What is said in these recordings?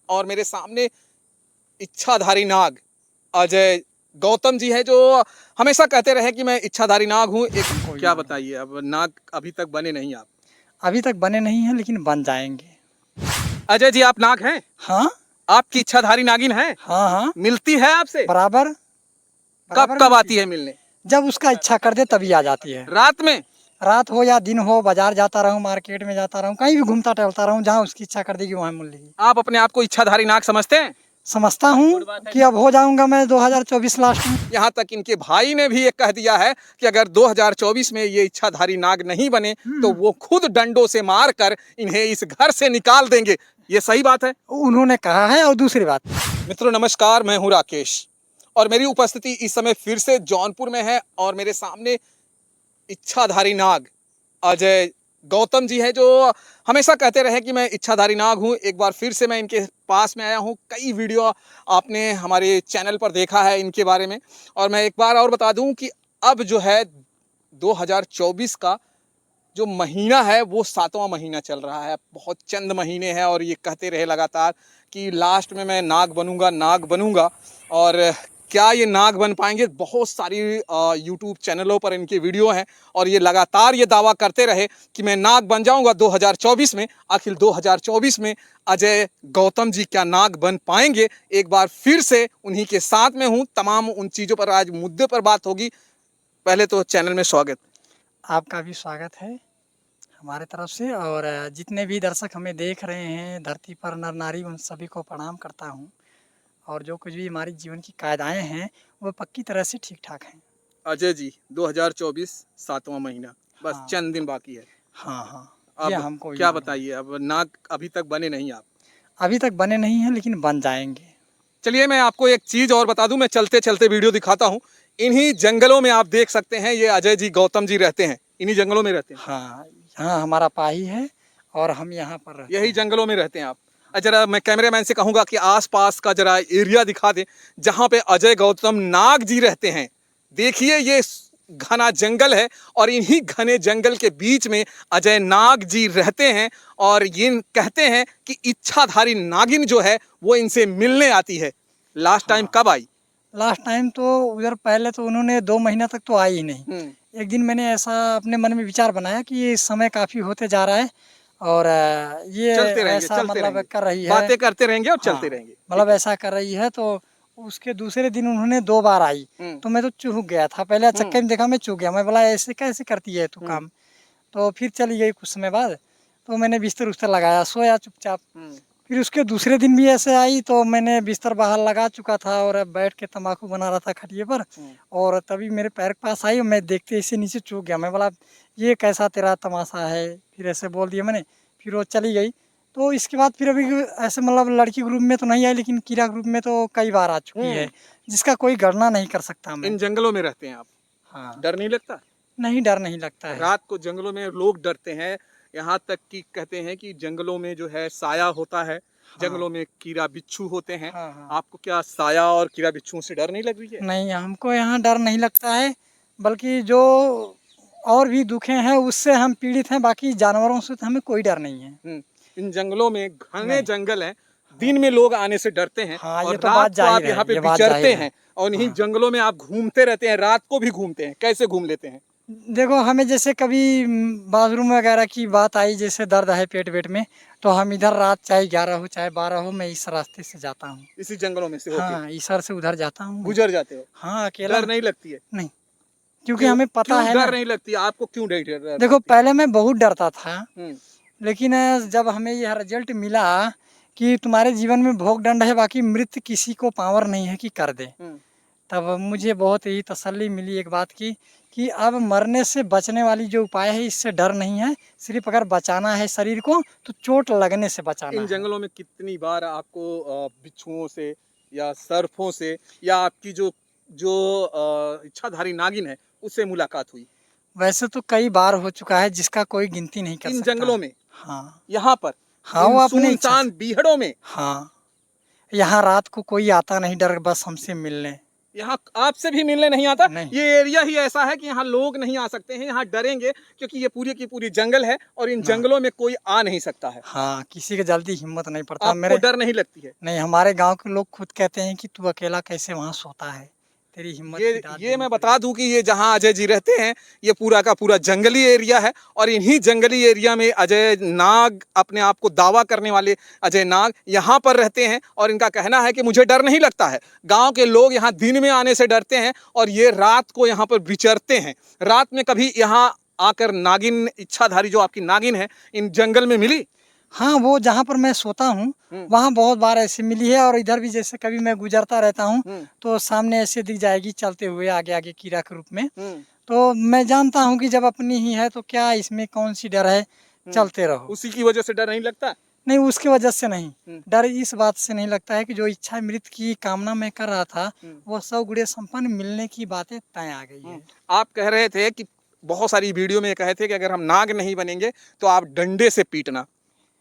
और मेरे सामने इच्छाधारी नाग अजय गौतम जी है, जो हमेशा कहते रहे कि मैं इच्छाधारी नाग हूँ। एक क्या बताइए, अब नाग अभी तक बने नहीं आप? अभी तक बने नहीं हैं, लेकिन बन जाएंगे। अजय जी, आप नाग हैं? हाँ आपकी इच्छाधारी नागिन है? हाँ हाँ, मिलती है आपसे? बराबर कब बराबर कब मिलती आती है मिलने? जब उसका इच्छा कर दे तभी आ जाती है। रात में? रात हो या दिन हो, बाजार जाता रहूं, मार्केट में जाता रहूं, कहीं भी घूमता टहलता रहूं, जहाँ उसकी इच्छा कर देगी वहाँ मिल लेगी। आप अपने आप को इच्छाधारी नाग समझते हैं? समझता हूँ कि अब हो जाऊंगा मैं 2024 लास्ट में। यहाँ तक इनके भाई ने भी ये कह दिया है कि अगर 2024 में ये इच्छाधारी नाग नहीं बने तो वो खुद डंडों से मारकर इन्हें इस घर से निकाल देंगे। ये सही बात है? उन्होंने कहा है। और दूसरी बात, मित्रों नमस्कार, मैं हूँ राकेश और मेरी उपस्थिति इस समय फिर से जौनपुर में है और मेरे सामने इच्छाधारी नाग अजय गौतम जी है, जो हमेशा कहते रहे कि मैं इच्छाधारी नाग हूँ। एक बार फिर से मैं इनके पास में आया हूँ। कई वीडियो आपने हमारे चैनल पर देखा है इनके बारे में। और मैं एक बार और बता दूं कि अब जो है 2024 का जो महीना है वो 7वां महीना चल रहा है। बहुत चंद महीने हैं और ये कहते रहे लगातार कि लास्ट में मैं नाग बनूंगा, नाग बनूंगा। और क्या ये नाग बन पाएंगे? बहुत सारी यूट्यूब चैनलों पर इनके वीडियो हैं और ये लगातार ये दावा करते रहे कि मैं नाग बन जाऊंगा 2024 में। आखिर 2024 में अजय गौतम जी क्या नाग बन पाएंगे? एक बार फिर से उन्हीं के साथ में हूँ। तमाम उन चीज़ों पर आज मुद्दे पर बात होगी। पहले तो चैनल में स्वागत। आपका भी स्वागत है हमारे तरफ से। और जितने भी दर्शक हमें देख रहे हैं धरती पर, नर नारी, उन सभी को प्रणाम करता हूँ। और जो कुछ भी हमारी जीवन की कायदाएं हैं वो पक्की तरह से ठीक ठाक हैं। अजय जी, 2024 7वां महीना, बस हाँ चंद दिन बाकी है। हाँ हाँ, ये अब हमको भी क्या मालूम है। बताइए, अब नाग अभी तक बने नहीं आप? अभी तक बने नहीं हैं, लेकिन बन जाएंगे। चलिए मैं आपको एक चीज़ और बता दूं, मैं चलते चलते वीडियो दिखाता हूं। इन्हीं जंगलों में आप देख सकते हैं ये अजय जी गौतम जी रहते हैं, इन्हीं जंगलों में रहते हैं। हाँ, यहाँ हमारा पाही है और हम यहाँ पर रहते यही हैं। जंगलों में रहते हैं आप? जरा मैं कैमरामैन से कहूंगा कि आसपास का जरा एरिया दिखा दे जहां पे अजय गौतम नाग जी रहते हैं। देखिए ये घना जंगल है और इन्हीं घने जंगल के बीच में अजय नाग जी रहते हैं और ये कहते हैं कि इच्छाधारी नागिन जो है वो इनसे मिलने आती है। लास्ट टाइम कब आई? लास्ट टाइम तो उधर पहले तो उन्होंने 2 महीना तक तो आई ही नहीं। एक दिन मैंने ऐसा अपने मन में विचार बनाया कि ये समय काफ़ी होते जा रहा है और ये चलते रहेंगे, ऐसा चलते मतलब रहेंगे, कर रही है, बातें करते रहेंगे और हाँ, चलते रहेंगे। मतलब ऐसा कर रही है। तो उसके दूसरे दिन उन्होंने 2 बार आई। तो मैं तो चूक गया था। पहले चक्कर में देखा, मैं चूक गया। मैं बोला ऐसे कैसे करती है तू काम? तो फिर चली गई कुछ समय बाद। तो मैंने बिस्तर उस्तर लगाया, सोया चुपचाप। फिर उसके दूसरे दिन भी ऐसे आई तो मैंने बिस्तर बाहर लगा चुका था और अब बैठ के तम्बाकू बना रहा था खटिए पर। और तभी मेरे पैर के पास आई और मैं देखते इसे नीचे चूक गया। मैं बोला ये कैसा तेरा तमाशा है? फिर ऐसे बोल दिया मैंने। फिर वो चली गई। तो इसके बाद फिर अभी ऐसे मतलब लड़की ग्रुप में तो नहीं आई, लेकिन कीड़ा ग्रुप में तो कई बार आ चुकी है, जिसका कोई गणना नहीं कर सकता मैं। इन जंगलों में रहते हैं आप? हाँ, डर नहीं लगता? नहीं, डर नहीं लगता है। रात को जंगलों में लोग डरते हैं, यहाँ तक कि कहते हैं कि जंगलों में जो है साया होता है, जंगलों में कीड़ा बिच्छू होते हैं। हाँ हाँ, आपको क्या साया और कीड़ा बिच्छुओं से डर नहीं लग रही है? नहीं, हमको यहाँ डर नहीं लगता है। बल्कि जो और भी दुखे हैं उससे हम पीड़ित हैं, बाकी जानवरों से तो हमें कोई डर नहीं है। इन जंगलों में घने नहीं, जंगल हैं, दिन में लोग आने से डरते हैं हाँ, ये और तो रात बात को आप जाहिर यहाँ है, पे ये बात विचरते जाहिर है। हैं और इन्हीं हाँ। जंगलों में आप घूमते रहते हैं, रात को भी घूमते हैं। कैसे घूम लेते हैं? देखो, हमें जैसे कभी बाथरूम वगैरह की बात आई, जैसे दर्द है पेट वेट में, तो हम इधर रात चाहे 11 हो चाहे 12 हो, मैं इस रास्ते से जाता हूँ। इसी जंगलों में से होके हाँ, इस सर से उधर जाता हूँ मैं। गुजर जाते हो? हाँ, अकेला डर नहीं लगती है? नहीं, क्योंकि क्यों हमें पता क्यों है डर ना। नहीं लगती? आपको क्यों डर देखो, लगती पहले मैं बहुत डरता था, है? लेकिन जब हमें यह रिजल्ट मिला कि तुम्हारे जीवन में भोग दंड है, बाकी मृत्यु किसी को पावर नहीं है कि कर दे, तब मुझे बहुत ही तसल्ली मिली एक बात की कि अब मरने से बचने वाली जो उपाय है इससे डर नहीं है। सिर्फ अगर बचाना है शरीर को तो चोट लगने से बचाना इन है। जंगलों में कितनी बार आपको बिच्छुओं से या सर्पों से या आपकी जो जो इच्छाधारी नागिन है उससे मुलाकात हुई? वैसे तो कई बार हो चुका है, जिसका कोई गिनती नहीं कर इन सकता जंगलों है। में, हाँ यहाँ पर, हाँ, इन वो अपने इच्छा सुनसान से। बीहड़ों में? हाँ, यहाँ रात को कोई आता नहीं डर, बस हमसे मिलने। यहाँ आपसे भी मिलने नहीं आता? नहीं। ये एरिया ही ऐसा है कि यहाँ लोग नहीं आ सकते हैं, यहाँ डरेंगे क्योंकि ये पूरी की पूरी जंगल है और इन हाँ। जंगलों में कोई आ नहीं सकता है। हाँ, किसी के जल्दी हिम्मत नहीं पड़ता आपको मेरे। डर नहीं लगती है? नहीं, हमारे गांव के लोग खुद कहते हैं कि तू अकेला कैसे वहां सोता है, तेरी हिम्मत की दाद ये देनी मैं पड़ेगी। बता दूं कि ये जहां अजय जी रहते हैं, ये पूरा का पूरा जंगली एरिया है और इन्हीं जंगली एरिया में अजय नाग, अपने आप को दावा करने वाले अजय नाग यहाँ पर रहते हैं और इनका कहना है कि मुझे डर नहीं लगता है। गांव के लोग यहाँ दिन में आने से डरते हैं और ये रात को यहाँ पर विचरते हैं। रात में कभी यहाँ आकर नागिन, इच्छाधारी जो आपकी नागिन है, इन जंगल में मिली? हाँ, वो जहाँ पर मैं सोता हूँ वहाँ बहुत बार ऐसे मिली है, और इधर भी जैसे कभी मैं गुजरता रहता हूँ तो सामने ऐसे दिख जाएगी चलते हुए आगे आगे कीड़ा के रूप में। तो मैं जानता हूँ कि जब अपनी ही है तो क्या इसमें कौन सी डर है, चलते रहो। उसी की वजह से डर नहीं लगता? नहीं, उसकी वजह से नहीं, डर इस बात से नहीं लगता है कि जो इच्छा मृत की कामना मैं कर रहा था वो सब गुड़े संपन्न मिलने की बातें तय आ गई है। आप कह रहे थे कि बहुत सारी वीडियो में कहे थे कि अगर हम नाग नहीं बनेंगे तो आप डंडे से पीटना।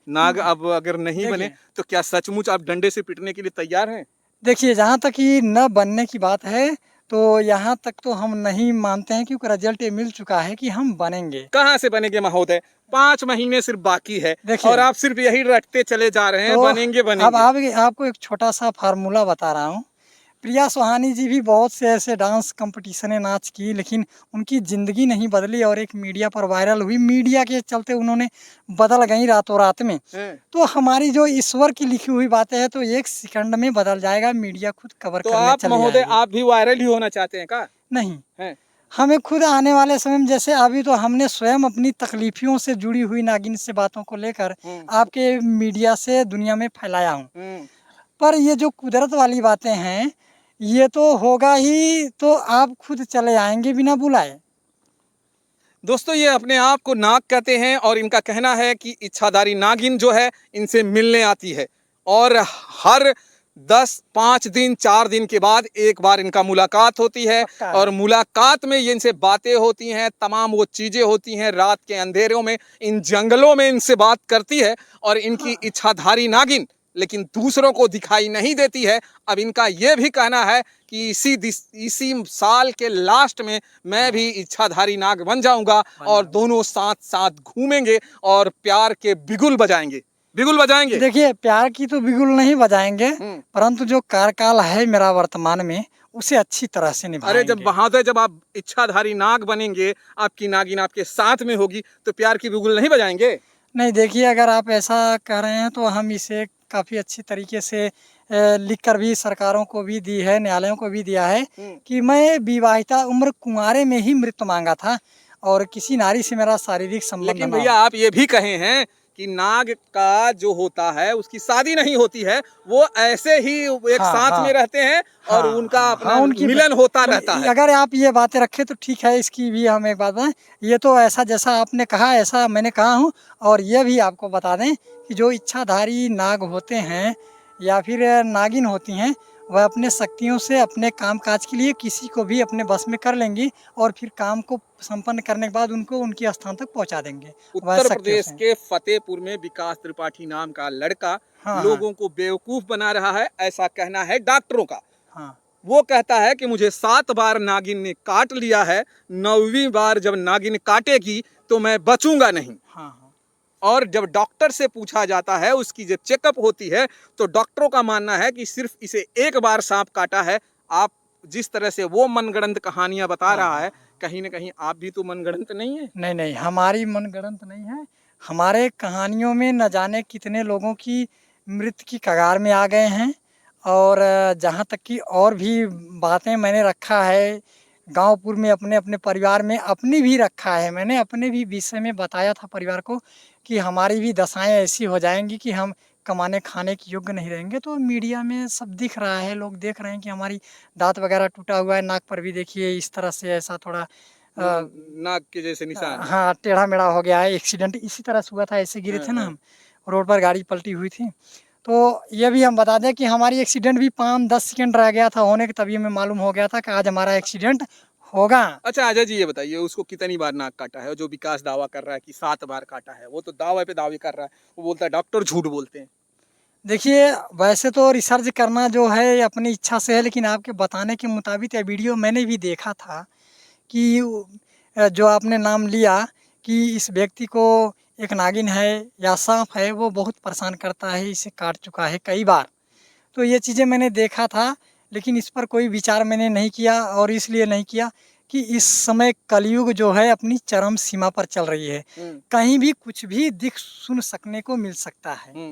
नाग अब अगर नहीं बने तो क्या सचमुच आप डंडे से पीटने के लिए तैयार हैं? देखिए, जहाँ तक ये न बनने की बात है तो यहाँ तक तो हम नहीं मानते हैं, क्योंकि रिजल्ट ये मिल चुका है कि हम बनेंगे। कहाँ से बनेंगे महोदय? 5 महीने सिर्फ बाकी है देखिए, और आप सिर्फ यही रटते चले जा रहे हैं, तो बनेंगे अब बनेंगे। आपको एक छोटा सा फार्मूला बता रहा हूँ। प्रिया सुहानी जी भी बहुत से ऐसे डांस कंपटीशने नाच की, लेकिन उनकी ज़िंदगी नहीं बदली और एक मीडिया पर वायरल हुई। मीडिया के चलते उन्होंने बदल गई रातों रात में। तो हमारी जो ईश्वर की लिखी हुई बातें हैं तो 1 सेकंड में बदल जाएगा, मीडिया खुद कवर तो करने आप चली महोदय, जाएगी। आप भी वायरल ही होना चाहते हैं क्या? नहीं, हैं? हमें खुद आने वाले समय में, जैसे अभी तो हमने स्वयं अपनी तकलीफियों से जुड़ी हुई नागिन से बातों को लेकर आपके मीडिया से दुनिया में फैलाया हूँ। पर ये जो कुदरत वाली बातें हैं ये तो होगा ही, तो आप खुद चले आएंगे बिना बुलाए। दोस्तों, ये अपने आप को नाग कहते हैं और इनका कहना है कि इच्छाधारी नागिन जो है इनसे मिलने आती है और हर 5 दिन 4 दिन के बाद एक बार इनका मुलाकात होती है और मुलाकात में ये इनसे बातें होती हैं, तमाम वो चीज़ें होती हैं। रात के अंधेरों में इन जंगलों में इनसे बात करती है और इनकी इच्छाधारी नागिन लेकिन दूसरों को दिखाई नहीं देती है। अब इनका ये भी कहना है कि इसी साल के लास्ट में मैं भी इच्छाधारी नाग बन जाऊंगा और दोनों साथ साथ घूमेंगे और प्यार के बिगुल बजाएंगे। बिगुल बजाएंगे? देखिए, प्यार की तो बिगुल नहीं बजाएंगे, परंतु जो कार्यकाल है मेरा वर्तमान में उसे अच्छी तरह से निभाएंगे। अरे जब आप इच्छाधारी नाग बनेंगे, आपकी नागिन आपके साथ में होगी तो प्यार की बिगुल नहीं बजाएंगे? नहीं, देखिए, अगर आप ऐसा कह रहे हैं तो हम इसे काफ़ी अच्छी तरीके से लिख कर भी सरकारों को भी दी है, न्यायालयों को भी दिया है कि मैं विवाहिता उम्र कुंवारे में ही मृत्यु मांगा था और किसी नारी से मेरा शारीरिक संबंध लेकिन ना भैया हो। आप ये भी कहे हैं कि नाग का जो होता है उसकी शादी नहीं होती है, वो ऐसे ही एक साथ में रहते हैं और उनका अपना मिलन होता रहता है। अगर आप ये बातें रखें तो ठीक है, इसकी भी हम एक बात बताएं। ये तो ऐसा जैसा आपने कहा ऐसा मैंने कहा हूँ, और ये भी आपको बता दें कि जो इच्छाधारी नाग होते हैं या फिर नागिन होती हैं, वह अपने शक्तियों से अपने काम काज के लिए किसी को भी अपने बस में कर लेंगी और फिर काम को संपन्न करने के बाद उनको उनके स्थान तक पहुंचा देंगे। उत्तर प्रदेश के फतेहपुर में विकास त्रिपाठी नाम का लड़का लोगों को बेवकूफ बना रहा है, ऐसा कहना है डॉक्टरों का। वो कहता है कि मुझे 7 बार नागिन ने काट लिया है, 9वीं बार जब नागिन काटेगी तो मैं बचूंगा नहीं। और जब डॉक्टर से पूछा जाता है, उसकी जब चेकअप होती है तो डॉक्टरों का मानना है कि सिर्फ इसे 1 बार सांप काटा है। आप जिस तरह से वो मनगढ़ंत कहानियां बता रहा है, कहीं ना कहीं आप भी तो मनगढ़ंत नहीं है? नहीं नहीं, हमारी मनगढ़ंत नहीं है। हमारे कहानियों में न जाने कितने लोगों की मृत्यु की कगार में आ गए हैं, और जहाँ तक कि और भी बातें मैंने रखा है गांवपुर में अपने अपने परिवार में, अपनी भी रखा है। मैंने अपने भी विषय में बताया था परिवार को कि हमारी भी दशाएं ऐसी हो जाएंगी कि हम कमाने खाने के योग्य नहीं रहेंगे। तो मीडिया में सब दिख रहा है, लोग देख रहे हैं कि हमारी दांत वगैरह टूटा हुआ है, नाक पर भी देखिए इस तरह से ऐसा थोड़ा नाग के जैसे निशान। हाँ, टेढ़ा मेढ़ा हो गया है। एक्सीडेंट इसी तरह से हुआ था, ऐसे गिरे थे ना हम, रोड पर गाड़ी पलटी हुई थी। तो ये भी हम बता दें कि हमारी एक्सीडेंट भी 5-10 सेकंड रह गया था होने के, तभी हमें मालूम हो गया था कि आज हमारा एक्सीडेंट होगा। अच्छा अजय जी, ये बताइए उसको कितनी बार नाक काटा है? जो विकास दावा कर रहा है कि 7 बार काटा है, वो तो दावे पे दावे कर रहा है, वो बोलता है डॉक्टर झूठ बोलते हैं। देखिए, वैसे तो रिसर्च करना जो है अपनी इच्छा से है, लेकिन आपके बताने के मुताबिक ये वीडियो मैंने भी देखा था कि जो आपने नाम लिया कि इस व्यक्ति को एक नागिन है या सांप है, वो बहुत परेशान करता है, इसे काट चुका है कई बार। तो ये चीज़ें मैंने देखा था, लेकिन इस पर कोई विचार मैंने नहीं किया, और इसलिए नहीं किया कि इस समय कलयुग जो है अपनी चरम सीमा पर चल रही है। कहीं भी कुछ भी दिख सुन सकने को मिल सकता है।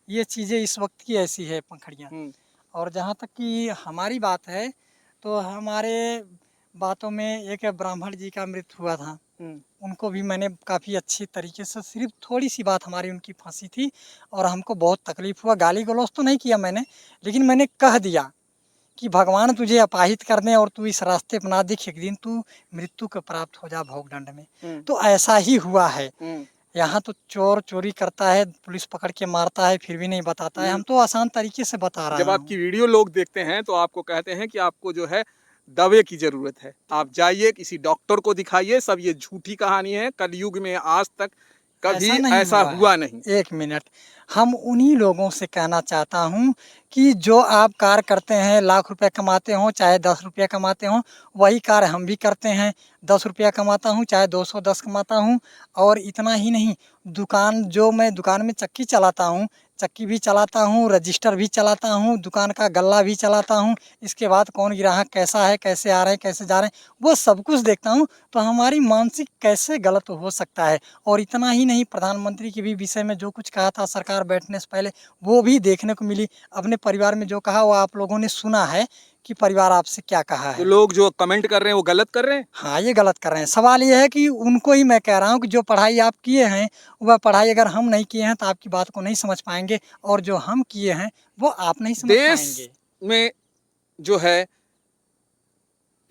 ये चीज़ें इस वक्त की ऐसी है पंखड़ियाँ। और जहाँ तक कि हमारी बात है, तो हमारे बातों में एक ब्राह्मण जी का मृत्यु हुआ था। उनको भी मैंने काफ़ी अच्छी तरीके से, सिर्फ थोड़ी सी बात हमारी उनकी फंसी थी और हमको बहुत तकलीफ हुआ। गाली गलौज तो नहीं किया मैंने, लेकिन मैंने कह दिया कि भगवान तुझे अपाहिज कर दें और तू इस रास्ते पर ना दिख, एक दिन तू मृत्यु को प्राप्त हो जा भोगदंड में। तो ऐसा ही हुआ है। यहाँ तो चोर चोरी करता है, पुलिस पकड़ के मारता है, फिर भी नहीं बताता है। हम तो आसान तरीके से बता रहे हैं। जब आपकी वीडियो लोग देखते हैं तो आपको कहते हैं कि आपको जो है दवे की जरूरत है, आप जाइए किसी डॉक्टर को दिखाइए, सब ये झूठी कहानी है। कलयुग में आज तक कभी ऐसा हुआ नहीं। एक मिनट, हम उन्हीं लोगों से कहना चाहता हूँ कि जो आप कार्य करते हैं, लाख रुपए कमाते हो चाहे 10 रुपया कमाते हो, वही कार्य हम भी करते हैं। 10 रुपया कमाता हूँ चाहे 210 कमाता हूँ। और इतना ही नहीं, मैं दुकान में चक्की चलाता हूँ, चक्की भी चलाता हूँ, रजिस्टर भी चलाता हूँ, दुकान का गल्ला भी चलाता हूँ। इसके बाद कौन ग्राहक कैसा है, कैसे आ रहे हैं, कैसे जा रहे हैं, वो सब कुछ देखता हूँ। तो हमारी मानसिक कैसे गलत हो सकता है। और इतना ही नहीं, प्रधानमंत्री के भी विषय में जो कुछ कहा था सरकार बैठने से पहले, वो भी देखने को मिली। अपने परिवार में जो कहा वो आप लोगों ने सुना है कि परिवार आपसे क्या कहा है। तो लोग जो कमेंट कर रहे हैं वो गलत कर रहे हैं। हाँ, ये गलत कर रहे हैं। सवाल ये है कि उनको ही मैं कह रहा हूँ कि जो पढ़ाई आप किए हैं, वह पढ़ाई अगर हम नहीं किए हैं तो आपकी बात को नहीं समझ पाएंगे, और जो हम किए हैं वो आप नहीं समझ देश पाएंगे। में जो है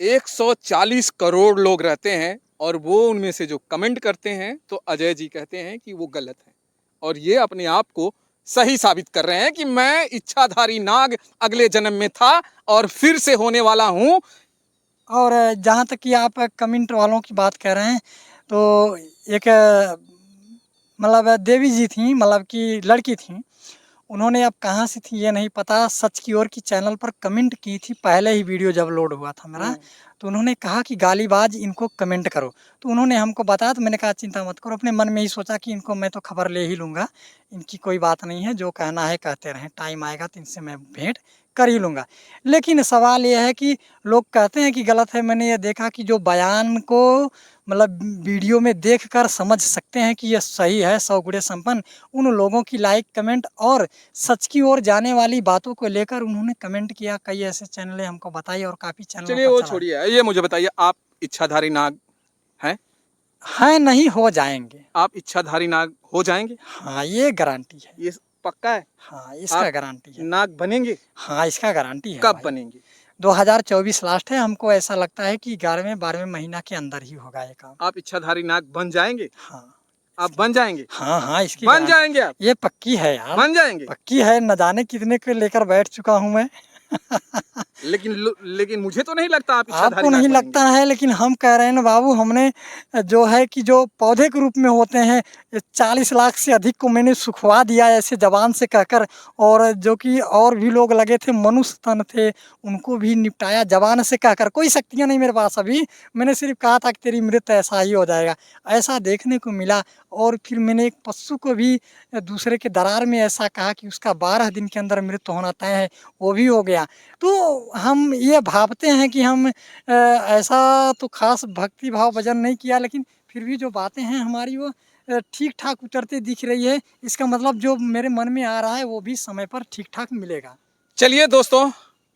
140 करोड़ लोग रहते हैं और वो उनमें से जो कमेंट करते हैं तो अजय जी कहते हैं कि वो गलत है, और ये अपने आप को सही साबित कर रहे हैं कि मैं इच्छाधारी नाग अगले जन्म में था और फिर से होने वाला हूँ। और जहाँ तक कि आप कमेंट वालों की बात कह रहे हैं, तो एक मतलब देवी जी थी, मतलब कि लड़की थी। उन्होंने, अब कहाँ से थी ये नहीं पता, सच की ओर की चैनल पर कमेंट की थी पहले ही वीडियो जब लोड हुआ था मेरा। तो उन्होंने कहा कि गालीबाज इनको कमेंट करो। तो उन्होंने हमको बताया, तो मैंने कहा चिंता मत करो। अपने मन में ही सोचा कि इनको मैं तो खबर ले ही लूँगा, इनकी कोई बात नहीं है, जो कहना है कहते रहें, टाइम आएगा तो इनसे मैं भेंट कर ही लूँगा। लेकिन सवाल ये है कि लोग कहते हैं कि गलत है। मैंने ये देखा कि जो बयान को मतलब वीडियो में देखकर समझ सकते हैं कि ये सही है, 100 गुणे संपन्न, उन लोगों की लाइक कमेंट और सच की ओर जाने वाली बातों को लेकर उन्होंने कमेंट किया। कई ऐसे चैनलें हमको बताई और काफ़ी चैनलों चलिए पर वो चला। छोड़िए, ये मुझे बताइए, आप इच्छाधारी नाग हैं? हैं नहीं, हो जाएंगे। आप इच्छाधारी नाग हो जाएंगे? हाँ, ये गारंटी है। ये पक्का है? हाँ, इसका आप गारंटी है। नाग बनेंगे? हाँ, इसका गारंटी है कब भाई। बनेंगे? 2024 लास्ट है। हमको ऐसा लगता है कि 11वें-12वें महीना के अंदर ही होगा ये काम। आप इच्छाधारी नाग बन जाएंगे? हाँ, आप बन जाएंगे? हाँ, हाँ, इसकी बन गारंटी जाएंगे आप? ये पक्की है यार, बन जाएंगे? पक्की है। न जाने कितने को लेकर बैठ चुका हूँ मैं। लेकिन मुझे तो नहीं लगता आप इच्छाधारी आपको नाग नहीं बनेंगे। लगता है, लेकिन हम कह रहे हैं ना बाबू, हमने जो है कि जो पौधे के रूप में होते हैं, 40 लाख से अधिक को मैंने सुखवा दिया ऐसे जबान से कहकर। और जो कि और भी लोग लगे थे, मनुष्य तन थे, उनको भी निपटाया जबान से कहकर। कोई शक्तियाँ नहीं मेरे पास अभी, मैंने सिर्फ कहा था कि तेरी मृत्यु ऐसा ही हो जाएगा। ऐसा देखने को मिला। और फिर मैंने एक पशु को भी दूसरे के दरार में ऐसा कहा कि उसका 12 दिन के अंदर मृत्यु होना तय है, वो भी हो गया। तो हम ये भावते हैं कि हम ऐसा तो खास भक्ति भाव भजन नहीं किया, लेकिन फिर भी जो बातें हैं हमारी वो ठीक ठाक उतरती दिख रही है। इसका मतलब जो मेरे मन में आ रहा है वो भी समय पर ठीक ठाक मिलेगा। चलिए दोस्तों,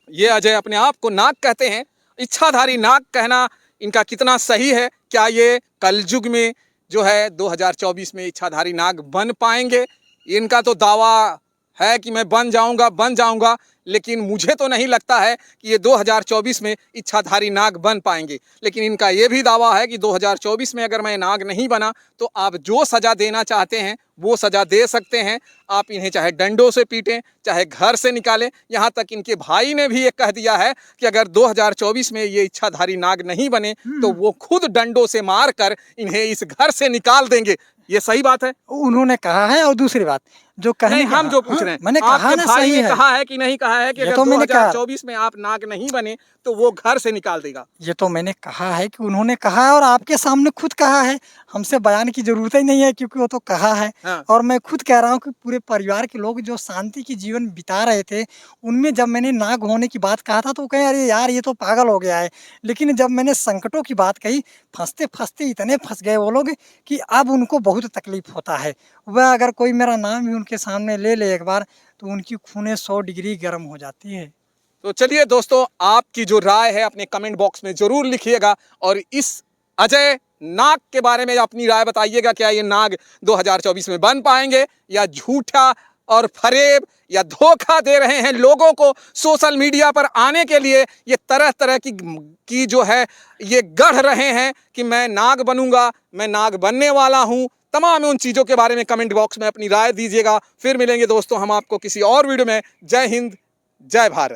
ये अजय अपने आप को नाग कहते हैं। इच्छाधारी नाग कहना इनका कितना सही है? क्या ये कलयुग में जो है 2024 में इच्छाधारी नाग बन पाएंगे? इनका तो दावा है कि मैं बन जाऊंगा, लेकिन मुझे तो नहीं लगता है कि ये 2024 में इच्छाधारी नाग बन पाएंगे। लेकिन इनका ये भी दावा है कि 2024 में अगर मैं नाग नहीं बना तो आप जो सज़ा देना चाहते हैं वो सज़ा दे सकते हैं। आप इन्हें चाहे डंडों से पीटें, चाहे घर से निकालें। यहाँ तक इनके भाई ने भी ये कह दिया है कि अगर 2024 में ये इच्छाधारी नाग नहीं बने तो वो खुद डंडों से मार कर इन्हें इस घर से निकाल देंगे। ये सही बात है? उन्होंने कहा है। और दूसरी बात, जो कहने नहीं, का- हम जो पूछ हाँ, रहे हैं, मैंने कहा आपके ना, भाई सही ने है। कहा है कि नहीं कहा है कि ये अगर तो मैंने कहा। 2024 में आप नाग नहीं बने तो वो घर से निकाल देगा। ये तो मैंने कहा है कि उन्होंने कहा है और आपके सामने खुद कहा है, हमसे बयान की जरूरत ही नहीं है क्योंकि वो तो कहा है। हाँ। और मैं खुद कह रहा हूँ कि पूरे परिवार के लोग जो शांति की जीवन बिता रहे थे, उनमें जब मैंने नाग होने की बात कहा था तो वो कहे अरे यार ये तो पागल हो गया है। लेकिन जब मैंने संकटों की बात कही, फंसते फंसते इतने फंस गए वो लोग कि अब उनको बहुत तकलीफ होता है। वह अगर कोई मेरा नाम भी उनके सामने ले ले एक बार तो उनकी खूनें 100 डिग्री गर्म हो जाती है। तो चलिए दोस्तों, आपकी जो राय है अपने कमेंट बॉक्स में जरूर लिखिएगा और इस अजय नाग के बारे में अपनी राय बताइएगा। क्या ये नाग 2024 में बन पाएंगे या झूठा और फरेब या धोखा दे रहे हैं लोगों को सोशल मीडिया पर आने के लिए, ये तरह तरह की जो है ये गढ़ रहे हैं कि मैं नाग बनूंगा, मैं नाग बनने वाला हूं। तमाम उन चीजों के बारे में कमेंट बॉक्स में अपनी राय दीजिएगा। फिर मिलेंगे दोस्तों हम आपको किसी और वीडियो में। जय हिंद, जय भारत।